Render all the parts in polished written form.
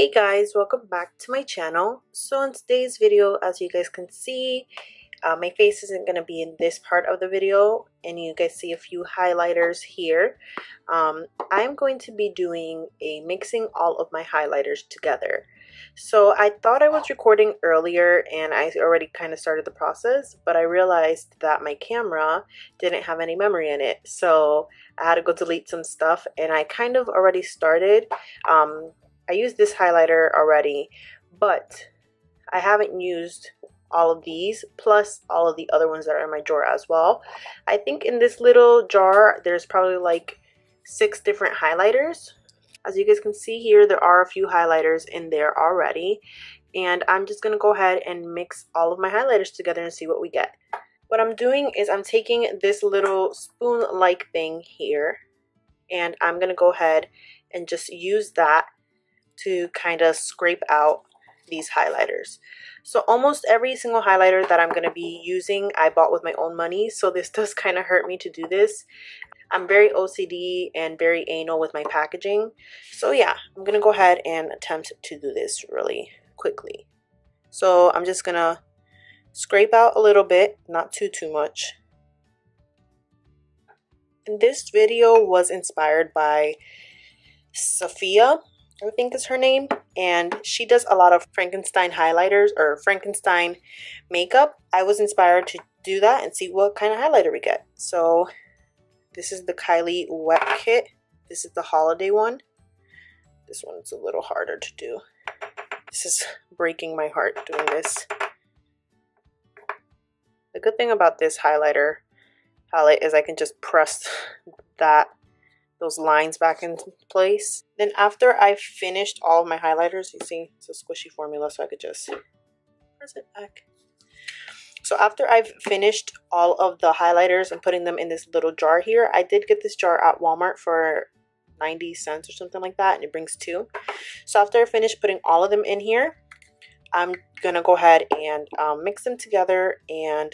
Hey guys, welcome back to my channel. So in today's video, as you guys can see, my face isn't going to be in this part of the video, and you guys see a few highlighters here. I'm going to be doing mixing all of my highlighters together. So I thought I was recording earlier and I already kind of started the process, but I realized that my camera didn't have any memory in it. So I had to go delete some stuff, and I kind of already started. I used this highlighter already, but I haven't used all of these, plus all of the other ones that are in my drawer as well. I think in this little jar, there's probably like 6 different highlighters. As you guys can see here, there are a few highlighters in there already. And I'm just going to go ahead and mix all of my highlighters together and see what we get. What I'm doing is I'm taking this little spoon-like thing here, and I'm going to go ahead and just use that to kind of scrape out these highlighters. So almost every single highlighter that I'm going to be using I bought with my own money, so this does kind of hurt me to do this. I'm very OCD and very anal with my packaging, so yeah, I'm going to go ahead and attempt to do this really quickly. So I'm just going to scrape out a little bit, not too much. And this video was inspired by Safiya, I think is her name, and she does a lot of Frankenstein highlighters or Frankenstein makeup. I was inspired to do that and see what kind of highlighter we get. So this is the Kylie Wet Kit. This is the holiday one. This one's a little harder to do. This is breaking my heart doing this. The good thing about this highlight is I can just press those lines back into place. Then after I've finished all of my highlighters, you see it's a squishy formula, so I could just press it back. So after I've finished all of the highlighters and putting them in this little jar here, I did get this jar at Walmart for 90 cents or something like that, and it brings 2. So after I finish putting all of them in here, I'm gonna go ahead and mix them together and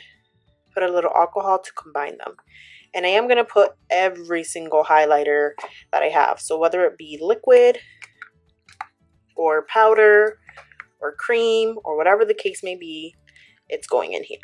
put a little alcohol to combine them. And I am going to put every single highlighter that I have. So whether it be liquid or powder or cream or whatever the case may be, it's going in here.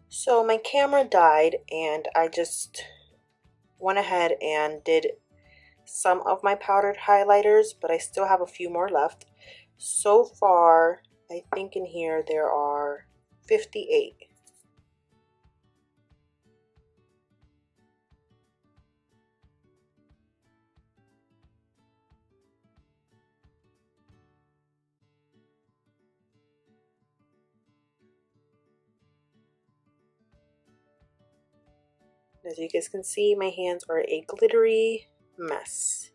So my camera died, and I just went ahead and did some of my powdered highlighters, but I still have a few more left. So far, I think in here there are 58. As you guys can see, my hands are a glittery mess.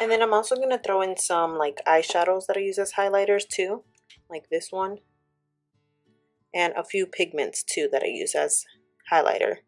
And then I'm also going to throw in some like eyeshadows that I use as highlighters too, like this one, and a few pigments too that I use as highlighter.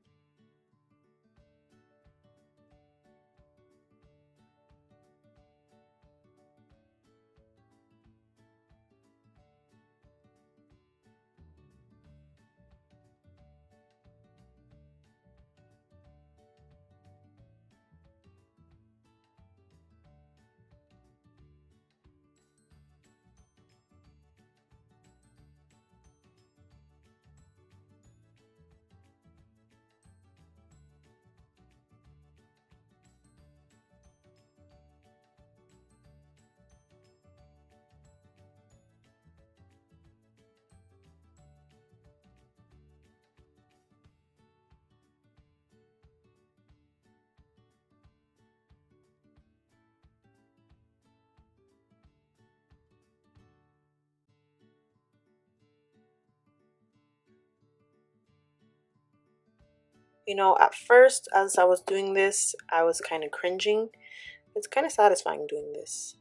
You know, at first as I was doing this, I was kind of cringing. It's kind of satisfying doing this.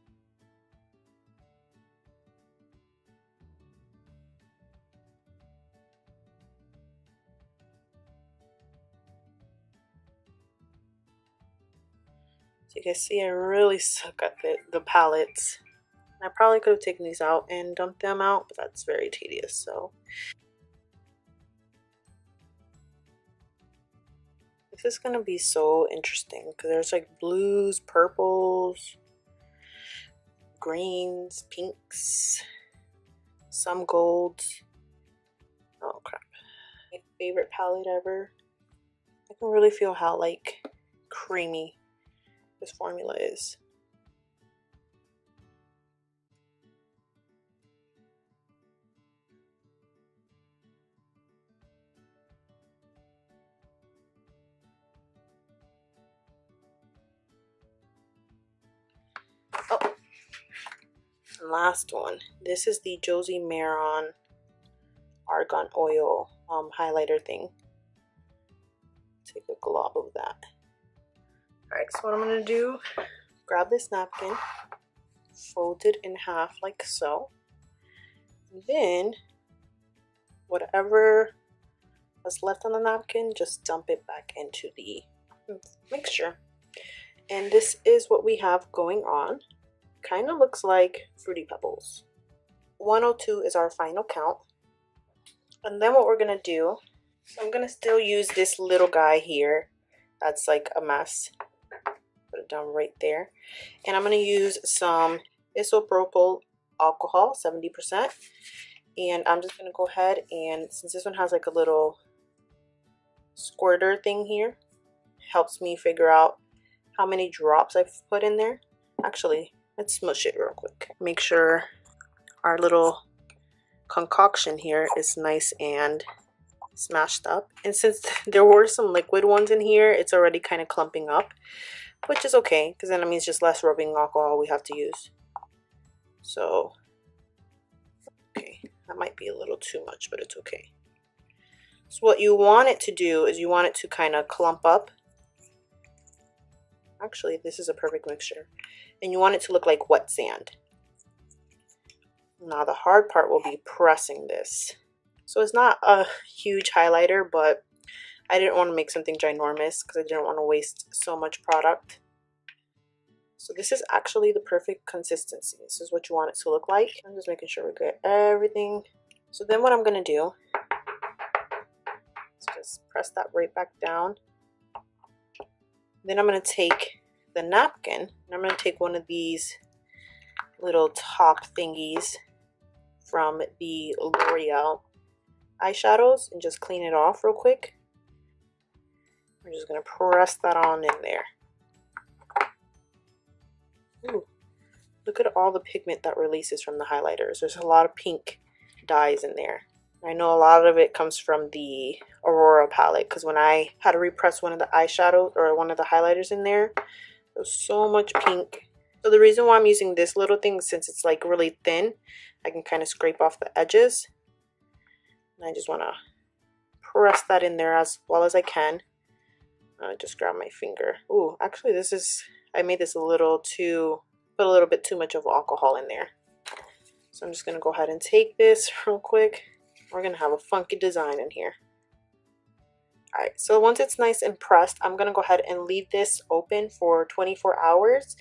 So you guys see I really suck at the palettes. I probably could have taken these out and dumped them out, but that's very tedious. So this is gonna be so interesting because there's like blues, purples, greens, pinks, some golds. Oh crap. My favorite palette ever. I can really feel how like creamy this formula is. Oh, and last one. This is the Josie Maron Argan Oil highlighter thing. Take a glob of that. Alright, so what I'm going to do, grab this napkin, fold it in half like so, and then whatever was left on the napkin, just dump it back into the mixture. And this is what we have going on. Kind of looks like Fruity Pebbles. 102 is our final count. And then what we're going to do, so I'm going to still use this little guy here that's like a mess. Put it down right there. And I'm going to use some isopropyl alcohol, 70%. And I'm just going to go ahead and, since this one has like a little squirter thing here, helps me figure out how many drops I've put in there. Actually, let's smush it real quick. Make sure our little concoction here is nice and smashed up. And since there were some liquid ones in here, it's already kind of clumping up, which is okay because then it means just less rubbing alcohol we have to use. So, okay, that might be a little too much, but it's okay. So what you want it to do is you want it to kind of clump up. Actually, this is a perfect mixture. And you want it to look like wet sand. Now the hard part will be pressing this. So it's not a huge highlighter, but I didn't want to make something ginormous because I didn't want to waste so much product. So this is actually the perfect consistency. This is what you want it to look like. I'm just making sure we get everything. So then what I'm going to do is just press that right back down. Then I'm going to take the napkin and I'm going to take one of these little top thingies from the L'Oreal eyeshadows and just clean it off real quick. I'm just going to press that on in there. Ooh, look at all the pigment that releases from the highlighters. There's a lot of pink dyes in there. I know a lot of it comes from the Aurora palette because when I had to repress one of the eyeshadows or one of the highlighters in there, there was so much pink. So the reason why I'm using this little thing, since it's like really thin, I can kind of scrape off the edges. And I just want to press that in there as well as I can. Just grab my finger. Ooh, actually this is, I made this a little too, put a little bit too much of alcohol in there. So I'm just going to go ahead and take this real quick. We're going to have a funky design in here. Alright, so once it's nice and pressed, I'm going to go ahead and leave this open for 24 hours.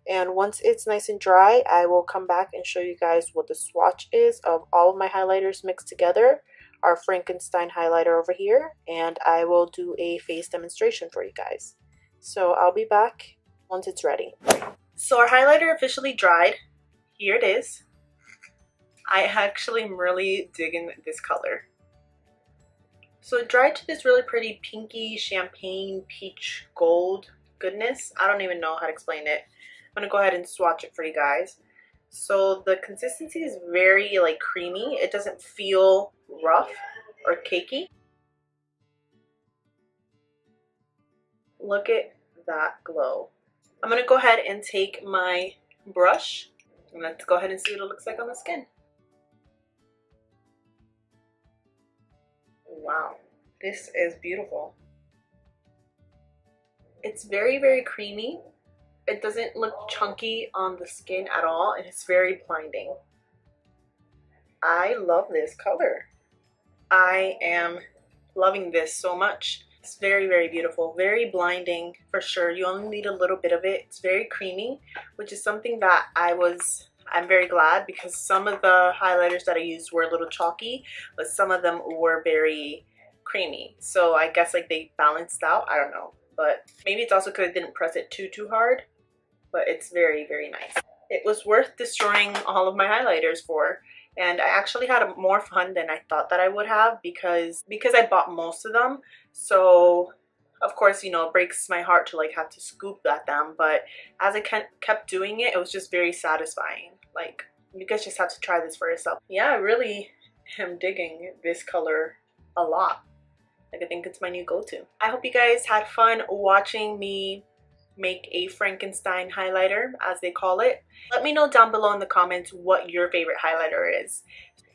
And once it's nice and dry, I will come back and show you guys what the swatch is of all of my highlighters mixed together. Our Frankenstein highlighter over here. And I will do a face demonstration for you guys. So I'll be back once it's ready. So our highlighter officially dried. Here it is. I actually am really digging this color. So it dried to this really pretty pinky champagne peach gold goodness. I don't even know how to explain it. I'm gonna go ahead and swatch it for you guys. So the consistency is very like creamy. It doesn't feel rough or cakey. Look at that glow. I'm gonna go ahead and take my brush and let's go ahead and see what it looks like on the skin. Wow, this is beautiful. It's very, very creamy. It doesn't look chunky on the skin at all, and it's very blinding. I love this color. I am loving this so much. It's very, very beautiful, very blinding for sure. You only need a little bit of it. It's very creamy, which is something that I'm very glad, because some of the highlighters that I used were a little chalky, but some of them were very creamy. So I guess like they balanced out, I don't know. But maybe it's also because I didn't press it too hard, but it's very, very nice. It was worth destroying all of my highlighters for. And I actually had more fun than I thought that I would have, because I bought most of them. So of course, you know, it breaks my heart to like have to scoop at them, but as I kept doing it, it was just very satisfying. Like, you guys just have to try this for yourself. Yeah, I really am digging this color a lot. Like, I think it's my new go-to. I hope you guys had fun watching me make a Frankenstein highlighter, as they call it. Let me know down below in the comments what your favorite highlighter is,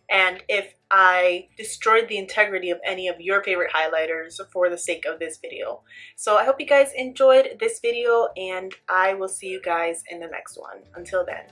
and if I destroyed the integrity of any of your favorite highlighters for the sake of this video. So I hope you guys enjoyed this video, and I will see you guys in the next one. Until then.